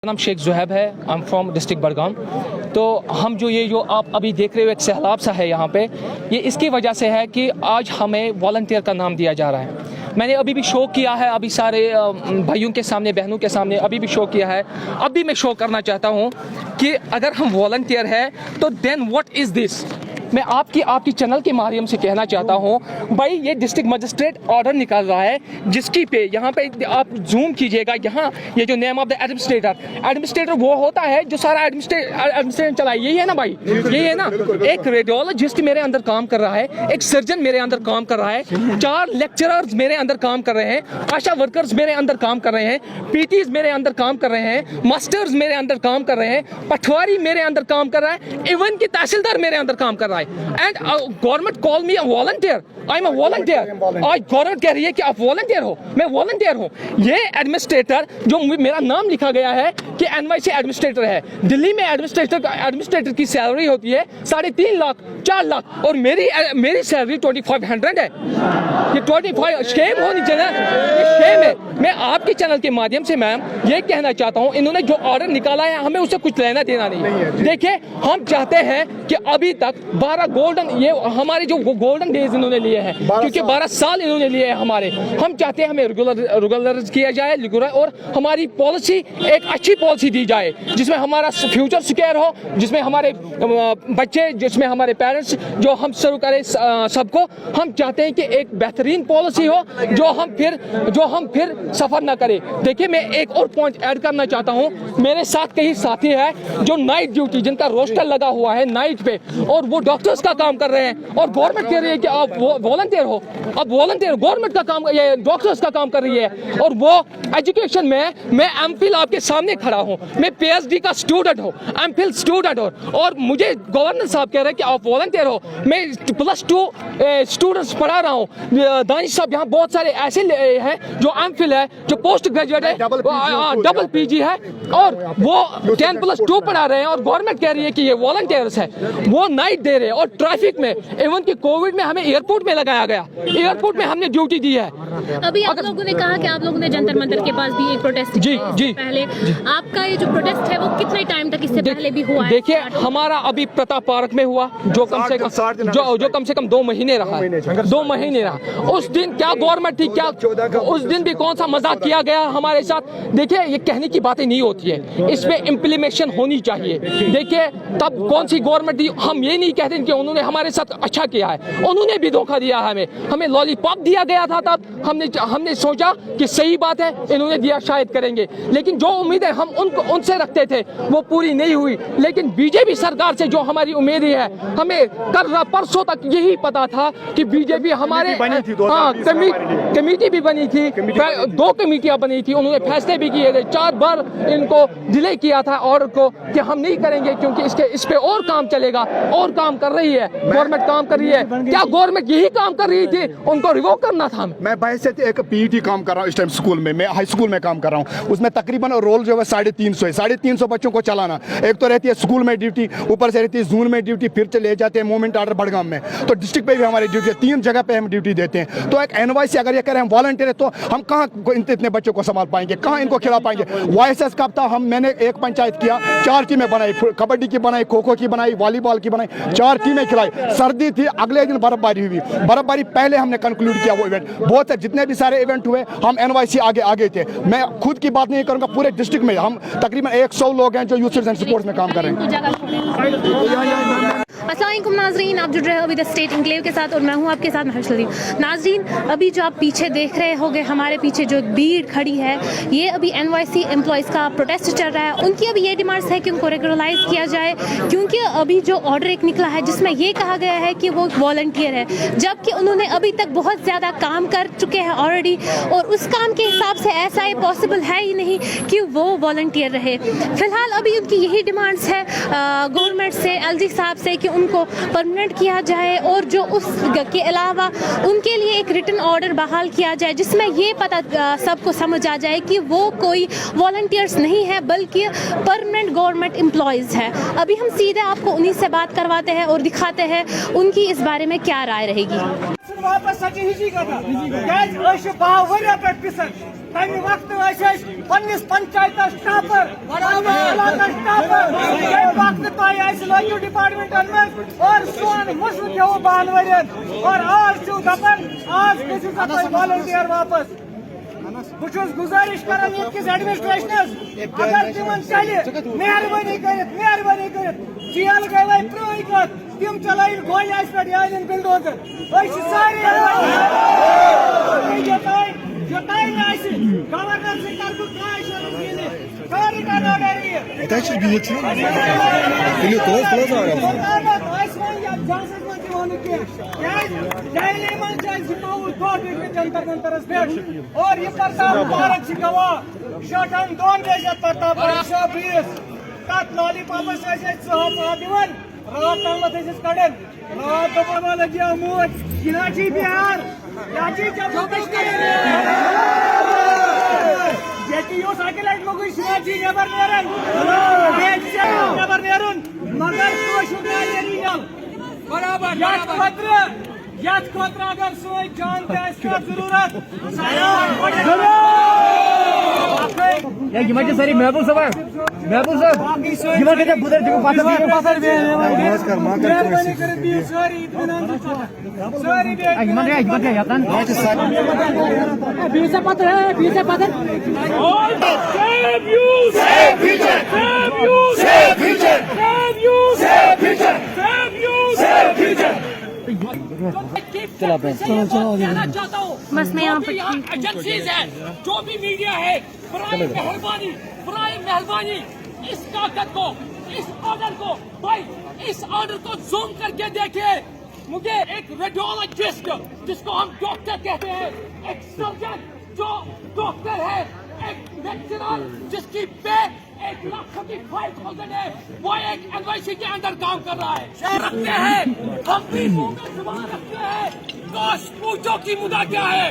नाम शेख ज़ुहैब है। I am from district Budgam. तो हम जो आप अभी देख रहे हो एक सैलाब सा है यहाँ पे, ये इसकी वजह से है कि आज हमें वॉलंटियर का नाम दिया जा रहा है। मैंने अभी भी शो किया है, अभी सारे भाइयों के सामने, बहनों के सामने अभी भी शो किया है। अभी मैं शो करना चाहता हूँ कि अगर हम वॉलंटियर है तो देन व्हाट इज़ दिस। मैं आपकी चैनल के माध्यम से कहना चाहता हूँ, भाई ये डिस्ट्रिक्ट मजिस्ट्रेट ऑर्डर निकाल रहा है जिसकी पे यहाँ पे आप जूम कीजिएगा, यहाँ ये जो नेम ऑफ द एडमिनिस्ट्रेटर वो होता है जो सारा एडमिनिस्ट्रेशन चलाए। यही है ना भाई, यही है ना। एक रेडियोलॉजिस्ट मेरे अंदर काम कर रहा है, एक सर्जन मेरे अंदर काम कर रहा है, 4 लेक्चरर्स मेरे अंदर काम कर रहे हैं, आशा वर्कर्स मेरे अंदर काम कर रहे हैं, पीटीज मेरे अंदर काम कर रहे हैं, मास्टर्स मेरे अंदर काम कर रहे हैं, पटवारी मेरे अंदर काम कर रहा है, इवन की तहसीलदार मेरे अंदर काम कर रहा है। And government call me a volunteer. I'm a volunteer. आज गवर्नमेंट कह रही है कि आप वॉलंटियर हो, मैं वॉलंटियर हूँ। ये एडमिनिस्ट्रेटर जो मेरा नाम लिखा गया है कि NYC एडमिनिस्ट्रेटर है, दिल्ली में एडमिनिस्ट्रेटर की सैलरी होती है 3.5 लाख 4 लाख और मेरी सैलरी 2500 है। ये 25 शेम होनी चाहिए, ये शेम है। मैं आपके चैनल के माध्यम से मैम ये कहना चाहता हूँ, इन्होंने जो ऑर्डर निकाला है हमें उससे कुछ लेना देना नहीं। देखिए हम चाहते हैं कि अभी तक 12 गोल्डन, ये हमारे जो गोल्डन डेज इन्होंने लिए हैं, क्योंकि 12 साल इन्होंने लिए हैं हमारे। हम चाहते हैं हमें रेगुलराइज किया जाए और हमारी पॉलिसी एक अच्छी पॉलिसी दी जाए जिसमें हमारा फ्यूचर सिक्योर हो, जिसमें हमारे बच्चे, जिसमें हमारे पेरेंट्स जो हम शुरू करें सबको। हम चाहते हैं कि एक बेहतरीन पॉलिसी हो जो हम फिर सफ़र ना करें। देखिए मैं एक और पॉइंट ऐड करना चाहता हूँ, मेरे साथ कई साथी हैं जो नाइट ड्यूटी, जिनका रोस्टर लगा हुआ है नाइट पे, और वो डॉक्टर्स का काम कर रहे हैं और गवर्नमेंट कह रही है कि आप वॉलंटियर हो। अब वॉलंटियर गवर्नमेंट का काम, ये डॉक्टर्स का काम कर रही है। और वो एजुकेशन में मैं एमफिल आपके सामने खड़ा हूँ, मैं PhD का स्टूडेंट हूँ, एमफिल स्टूडेंट हूँ, और मुझे गवर्नर साहब कह रहे हैं कि आप वॉलंटियर हो। मैं +2 स्टूडेंट्स पढ़ा रहा हूँ। दानिश साहब यहाँ बहुत सारे ऐसे हैं जो एमफिल है, जो पोस्ट ग्रेजुएट है, डबल PG है, और वो 10+2 पढ़ा रहे हैं और गवर्नमेंट कह रही है कि ये वॉलंटियर्स है। वो नाइट दे रहे हैं और ट्रैफिक में, इवन की कोविड में हमें एयरपोर्ट में लगाया गया, एयरपोर्ट में हमने ड्यूटी दी है। अभी आप लोगों ने कहा कि आप लोगों ने जंतर मंतर के पास भी एक प्रोटेस्ट जी पहले, आपका ये जो प्रोटेस्ट है वो कितने टाइम तक इससे पहले भी हुआ है? देखिए हमारा अभी प्रताप पार्क में हुआ, जो कम से कम 2 महीने रहा, 2 महीने रहा। उस दिन क्या गवर्नमेंट थी, क्या उस दिन भी कौन सा मजाक किया गया हमारे साथ। देखिए ये कहने की बातें नहीं होती है, इसमें इम्प्लीमेशन होनी चाहिए। देखिए तब कौन सी गवर्नमेंट थी, हम ये नहीं कहते कि उन्होंने हमारे साथ अच्छा किया है, उन्होंने भी धोखा दिया है हमें लॉलीपॉप दिया गया था। तब हमने सोचा कि सही बात है, इन्होंने दिया शायद करेंगे, लेकिन जो उम्मीदें हम उनसे रखते थे वो पूरी नहीं हुई। लेकिन बीजेपी सरकार से जो हमारी उम्मीद है, हमें परसों तक यही पता था कि बीजेपी हमारे कमेटी भी बनी थी, 2 कमेटियां बनी थी, उन्होंने फैसले भी किए थे। 4 बार इनको डिले किया था ऑर्डर को कि हम नहीं करेंगे क्योंकि इस पे और काम चलेगा, और काम कर रही है गवर्नमेंट, काम कर रही है। क्या गवर्नमेंट यही काम कर रही थी, उनको रिवोक करना था? मैं भाई से एक PET काम कर रहा हूँ इस टाइम स्कूल में, मैं हाई स्कूल में काम कर रहा हूँ। उसमें तकरीबन रोल जो है 350 है, 350 बच्चों को चलाना। एक तो रहती है स्कूल में ड्यूटी, ऊपर से रहती है जोन में ड्यूटी, फिर से ले जाते हैं मूवमेंट ऑर्डर बड़गाम में, तो डिस्ट्रिक्ट पे भी हमारी ड्यूटी है, 3 जगह पे हम ड्यूटी देते हैं। तो एक NYC अगर ये करें हम वॉलंटियर है, तो हम कहाँ इतने बच्चों को संभाल पाएंगे, कहाँ इनको खिला पाएंगे? YSS कब था, मैंने एक पंचायत किया, 4 टीमें बनाई, कबड्डी की बनाई, खो खो की बनाई, वॉलीबॉल की बनाई, 4 टीमें खिलाई। सर्दी थी, अगले दिन बर्फबारी हुई, बर्फबारी पहले हमने कंक्लूड किया वो इवेंट। बहुत से जितने भी सारे इवेंट हुए हम NYC आगे थे। मैं खुद की बात नहीं करूंगा, पूरे डिस्ट्रिक्ट में हम तकरीबन 100 लोग हैं जो यूथ एंड स्पोर्ट्स में काम कर रहे हैं। अस्सलामुअलैकुम नाजरीन, आप जुड़ रहे हो अभी द स्टेट एन्क्लेव के साथ और मैं हूं आपके साथ महशूरी। नाजरीन अभी जो आप पीछे देख रहे होंगे, हमारे पीछे जो भीड़ खड़ी है, ये अभी NYC एम्प्लॉयज़ का प्रोटेस्ट चल रहा है। उनकी अभी ये डिमांड्स है कि उनको रेगुलराइज किया जाए, क्योंकि अभी जो ऑर्डर एक निकला है जिसमें ये कहा गया है कि वो वॉलंटियर है, जबकि उन्होंने अभी तक बहुत ज़्यादा काम कर चुके हैं ऑलरेडी, और उस काम के हिसाब से ऐसा ये पॉसिबल है ही नहीं कि वो वॉलंटियर रहे। फिलहाल अभी उनकी यही डिमांड्स है गवर्नमेंट से, LG साहब से, कि उनको परमानेंट किया जाए, और जो उसके अलावा उनके लिए एक रिटन ऑर्डर बहाल किया जाए जिसमें ये पता सबको समझ आ जाए कि वो कोई वॉलंटियर्स नहीं है बल्कि परमानेंट गवर्नमेंट एम्प्लॉयज़ है। अभी हम सीधे आपको उन्हीं से बात करवाते हैं और दिखाते हैं उनकी इस बारे में क्या राय रहेगी। वापस सची हिजी कथा क्या 10 वरिया पे पिसन तमि वक्त पन्निस पंचायत टापर टापर वक्त तुम लोकल डिपार्टमेंटन में और सोन मुश्क थो 12 वरियन और आज छू दपन आज गो वॉलंटियर वापस बहुत गुजारिश कर एडमिनिस्ट्रेशनस अगर तिमन चल मेहरबानी कर जेल गई प्रोई कत तिम चलाइन गोल पे बिल्डोजर सारे गवर्नर से जंतर मंतरस पे और ये प्रताप भारत से गवाह शटन दोन देशत प्रताप प्लीज तत लॉलीपॉप दिवन रात तम कड़न रात दोपहर लगे मोज किनाची बिहार याची जम्मू कश्मीर जेटी यो साइकिल लोग शिवाजी नेबर नेरन मगर तो शुदा रीजन बराबर याद खोतरा अगर सोई जानते हैं इसका जरूरत ये गिमाचे सारी महबूब साहब गिमाचे जब बुदर जब पातर भी नमस्कार मां कर दी सॉरी इत्मीनान सॉरी गिमाचे यातन बीसा पातर Save you! Save Vision! Save you! Save Vision! Save you! Save Vision! Save you! Save Vision! कहना चाहता हूँ बस मैं यहाँ पर एजेंसीज है जो भी मीडिया है बराए मेहरबानी इस ताकत को इस ऑर्डर को जूम करके देखे मुझे एक रेडियोलॉजिस्ट जिसको हम डॉक्टर कहते हैं एक सर्जन जो डॉक्टर है एक लेक्चरर जिसकी पे 1,35,000 है वो एक एनवाईसी के अंदर काम कर रहा है रखते हैं हम भी मुंह में जुबान रखते हैं काश पूछो की मुद्दा क्या है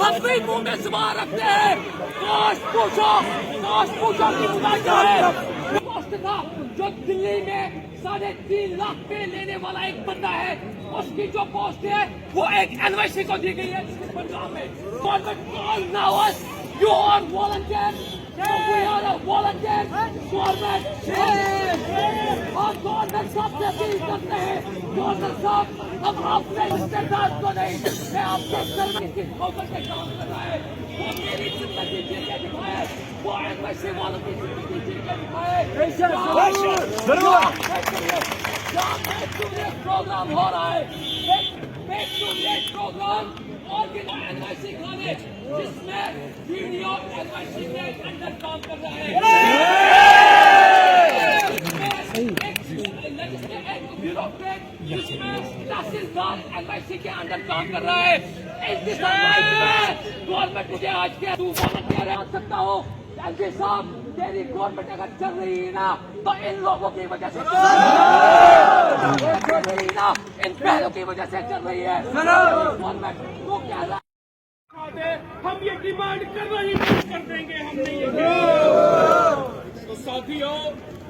हम भी मुंह में जुबान रखते हैं काश पूछो की मुद्दा क्या है पोस्ट था जो दिल्ली में 3.5 लाख पे लेने वाला एक बंदा है उसकी जो पोस्ट है वो एक एनवाईसी को दी गई है पंजाब में government now as you are volunteer we are a volunteer government और गवर्नमेंट साहब से अपील करते हैं गवर्नर साहब अब आपने रिश्तेदार को नहीं मैं आपके सर्विस की फोकस पे काम कर रहा है वो मेरी जिंदगी जी के दिखाए वो एनवाईसी वालों की जिंदगी जी के दिखाए जरूर प्रोग्राम हो रहा है एक प्रोग्राम और भी एनवाईसी कॉलेज जिसमें वीडियो एनवाईसी के अंदर काम कर रहा है ब्यूरोक्रेट जिसमें तहसीलदार एनवाईसी के अंदर काम कर रहा है इस दिशा में गवर्नमेंट मुझे आज के तू वॉलंटियर आ सकता हो एलजी साहब तेरी गवर्नमेंट अगर चल रही है ना तो इन लोगों की वजह से चल रही है ना इन पहलों की वजह से चल रही है गवर्नमेंट वो कह रहा हम ये डिमांड कर रही कर देंगे हम नहीं तो साथियों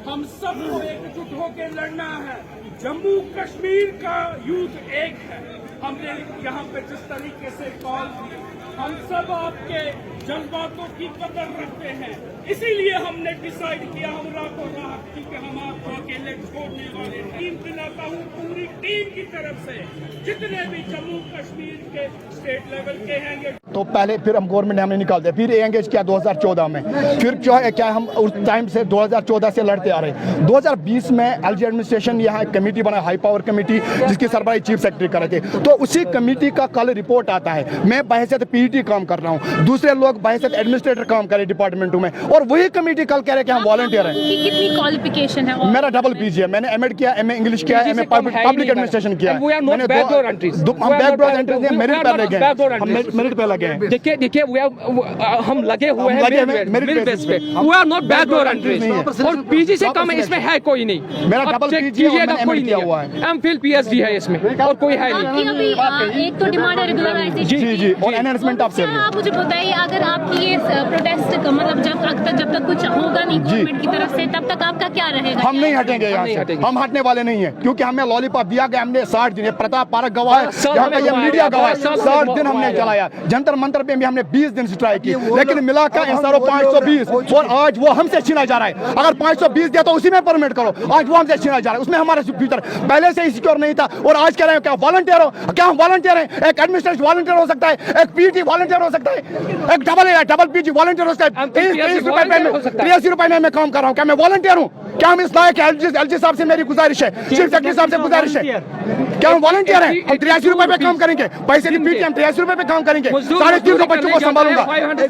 हम सबको एकजुट होकर लड़ना है जम्मू कश्मीर का यूथ एक है हमने यहाँ पे जिस तरीके से कॉल की हम सब आपके जज्बातों की कदर रखते हैं इसीलिए हमने डिसाइड किया हम रातों रात क्योंकि हम आपको अकेले छोड़ने वाले टीम दिलाता हूँ पूरी टीम की तरफ से जितने भी जम्मू कश्मीर के स्टेट लेवल के हैं तो पहले फिर हम गवर्नमेंट ने हमने निकाल दिया फिर एंगेज किया 2014 में फिर जो है क्या हम उस टाइम से 2014 से लड़ते आ रहे हैं 2020 में एलजी एडमिनिस्ट्रेशन यहाँ एक कमेटी बना हाई पावर कमेटी जिसकी सरबराही चीफ सेक्रेटरी कर रहे थे तो उसी कमेटी का कल रिपोर्ट आता है मैं बहैसियत पीईटी काम कर रहा हूँ दूसरे लोग बहैसियत एडमिनिस्ट्रेटर काम कर रहे डिपार्टमेंटों में और वही कमेटी कल कह रहे कि हम वॉलंटियर हैं कितनी क्वालिफिकेशन है मेरा डबल पीजी है मैंने एमएड किया एमए इंग्लिश किया एमए पब्लिक एडमिनिस्ट्रेशन किया हम बैकडोर एंट्रीज मेरिट पे लगे गए हैं। देखिए हम लगे हुए हम हैं लगे हुए हैं मेरिट merit बेस basis पे। पे। वी आर नॉट बैकडोर नहीं है। एंट्रीज और पीजी से कम है इसमें है कोई नहीं। मेरा अब double चेक PG है और कीजिएगा, मैंने कोई MA किया नहीं हुआ है। है। एमफिल पीएचडी है इसमें और कोई है नहीं। आपकी अभी एक तो डिमांड है रेगुलराइजेशन। जी और एनहांसमेंट ऑफ क्या सैलरी। आप मुझे बताइए, अगर आपकी ये प्रोटेस्ट मतलब जब तक कुछ होगा नहीं गवर्नमेंट की तरफ से, तब तक आपका क्या रहेगा? हम नहीं हटेंगे यहाँ नहीं से, हटेंगे। हम हटने वाले नहीं है, क्योंकि हमें लॉलीपॉप दिया गया। हमने 60 दिन, ये प्रताप पारक गवाह है, साल यहाँ का हमें ये घुमाया मीडिया गया, गवाह है। 60 60 दिन हमने घुमाया चलाया। जंतर मंतर पे भी हमने 20 दिन स्ट्राइक की, लेकिन मिला का इंसारो 520 और आज वो हमसे छीना जा रहा है। अगर 520 दिया तो उसी में परमिट करो, आज वो हमसे छीना जा रहा है। उसमें हमारा फ्यूचर पहले से ही सिक्योर नहीं था और आज कह रहे हैं क्या वॉलंटियर हो? क्या हम वॉलंटियर हैं? एक एडमिनिस्ट्रेशन वॉलंटियर हो सकता है, एक पीटी वॉलंटियर हो सकता है, एक डबल पीजी वॉलंटियर हो सकता है। 83 रुपए में मैं काम कर रहा हूँ, क्या मैं वॉलंटियर हूँ? क्या हम इस लायक एलजी साहब से मेरी गुजारिश है, चीफ सेक्रेटरी साहब से गुजारिश है, क्या हम वॉलंटियर हैं? हम 83 रुपए पे काम करेंगे, पैसे की पीटी हम 83 रुपए पे काम करेंगे, 350 बच्चों को संभालूंगा,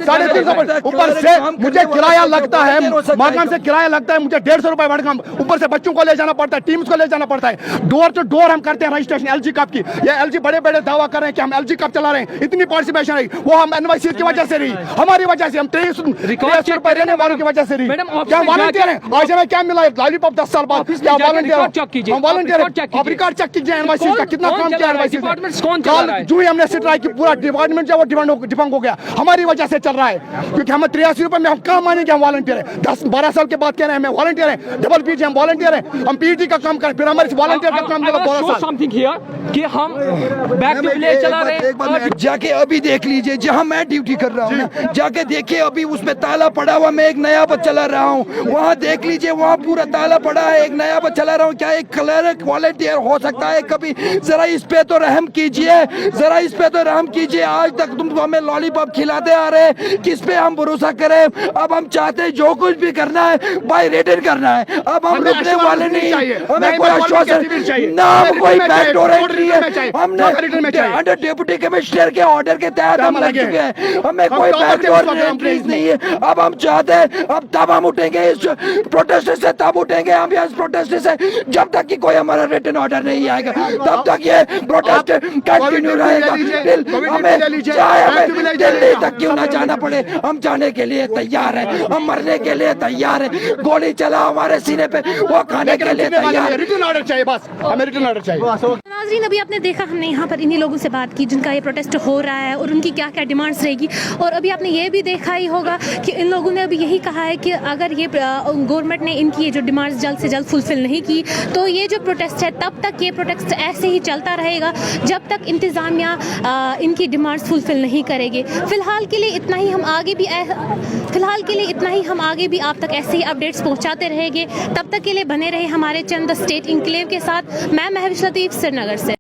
350 ऊपर से मुझे किराया लगता है, माकाम से किराया लगता है मुझे 150 रुपए बढ़, ऊपर से बच्चों को ले जाना पड़ता है, टीम्स को ले जाना पड़ता है। डोर टू डोर हम करते हैं रजिस्ट्रेशन एलजी कप की। ये एलजी बड़े बड़े दावा कर रहे हैं कि हम एलजी कप चला रहे हैं, इतनी पार्टिसिपेशन रही, वो हम एनवाईसी की वजह से रही, हमारी वजह से, हम 23 रुपए देने वालों की वजह से रही। क्या वॉलंटियर है? आज हमें क्या मिला लॉलीपॉप 10 साल बाद? क्या वॉलंटियर? हम वॉलंटियर हैं। आप रिकॉर्ड चेक कीजिए एनवाईसी का, कितना काम किया एनवाईसी में। जो ही हमने स्ट्राइक की, पूरा डिपार्टमेंट जो डिफंग हो गया, हमारी वजह से चल रहा है, क्योंकि हम 83 रुपए में हम कहाँ मानेंगे हम वॉलंटियर है? 10-12 साल के बाद कह रहे हैं हम वॉलंटियर हैं, डबल पीजी हम वॉलंटियर हैं, हम पीटी का काम करें, फिर हमारे वॉलंटियर का काम चला 12 साल। समथिंग हियर कि हम बैक टू विलेज चला रहे हैं। जाके अभी देख लीजिए जहाँ मैं ड्यूटी कर रहा हूँ ना, जाके देखिए अभी उसमें ताला पड़ा हुआ, मैं एक नया बस चला रहा हूँ, वहाँ देख लीजिए वहाँ पूरा ताला पड़ा है, एक नया बस चला रहा हूँ। क्या एक क्लर्क वॉलंटियर हो सकता है कभी? जरा इस पे तो रहम कीजिए, जरा इस पे तो रहम कीजिए। आज तक तुम हमें लॉलीपॉप खिलाते आ रहे हैं, किस पे हम भरोसा करें? अब हम चाहते हैं जो कुछ भी करना है बाय रिटन करना है, अब हम रुकने वाले नहीं। हमें कोई आश्वासन ना, कोई बैकडोर एंट्री है, हमने अंडर डिप्टी कमिश्नर के ऑर्डर के तहत हम लग चुके हैं, हमें कोई बैकडोर एंट्री नहीं है। अब हम चाहते हैं, अब तब हम उठेंगे इस प्रोटेस्ट से, तब उठेंगे हम इस प्रोटेस्ट से जब तक कि कोई हमारा रिटन ऑर्डर नहीं आएगा, तब तक ये प्रोटेस्ट कंटिन्यू रहेगा। हमें चाहे हमें दिल्ली तक क्यों ना जाना पड़े, हम जाने के लिए तैयार हैं, हम मरने के लिए तैयार हैं, गोली चला हमारे सीने पे वो खाने के लिए तैयार है। रिटर्न ऑर्डर चाहिए, बस हमें रिटर्न ऑर्डर चाहिए। नाज़रीन, अभी आपने देखा हमने यहाँ पर इन्हीं लोगों से बात की जिनका ये प्रोटेस्ट हो रहा है और उनकी क्या क्या डिमांड्स रहेगी। और अभी आपने ये भी देखा ही होगा कि इन लोगों ने अभी यही कहा है कि अगर ये गवर्नमेंट ने इनकी ये जो डिमांड्स जल्द से जल्द फुलफिल नहीं की तो ये जो प्रोटेस्ट है तब तक ये प्रोटेस्ट ऐसे ही चलता रहेगा जब तक इंतज़ामिया इनकी डिमांड्स फुलफिल नहीं करेगी। फ़िलहाल के लिए इतना ही, हम आगे भी आप तक ऐसे ही अपडेट्स पहुँचाते रहेंगे। तब तक के लिए बने रहे हमारे चैनल द स्टेट इनक्लेव के साथ। मैं महविश लतीफ़, श्रीनगर से।